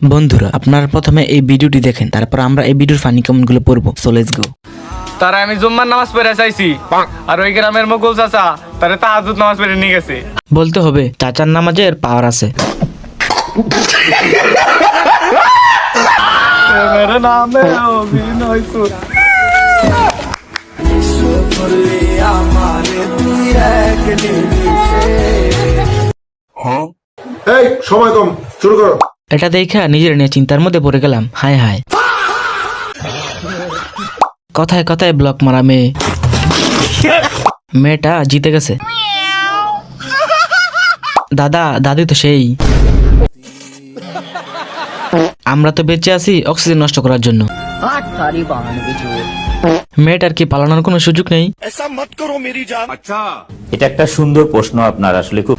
বন্ধুরা আপনারা প্রথমে এই ভিডিওটি দেখেন, তারপর আমরা এই ভিডিওর ফানি কমেন্টগুলো পড়বো। So let's go. তারা আমি জুম্মার নামাজ পড়ে চাইছি, আর ওই গ্রামের মুকুল চাচা তারা তাহাজ্জুদ নামাজ পড়ে নিয়ে গেছে। বলতে হবে চাচার নামাজের পাওয়ার আছে। মেরে নামে অভিনয় কর। এই সময় কম, শুরু করো। এটা দেখা নিজের নিয়ে চিন্তার মধ্যে পড়ে গেলাম। হায় হায়, কথায় কথায় ব্লক মারা মেয়ে। মেয়েটা জিতে গেছে। দাদা দাদি তো সেই। আমরা তো বেঁচে আছি অক্সিজেন নষ্ট করার জন্য। মেয়েটার কি পালানোর কোনো সুযোগ নেই? এটা একটা সুন্দর প্রশ্ন আপনার আসলে খুব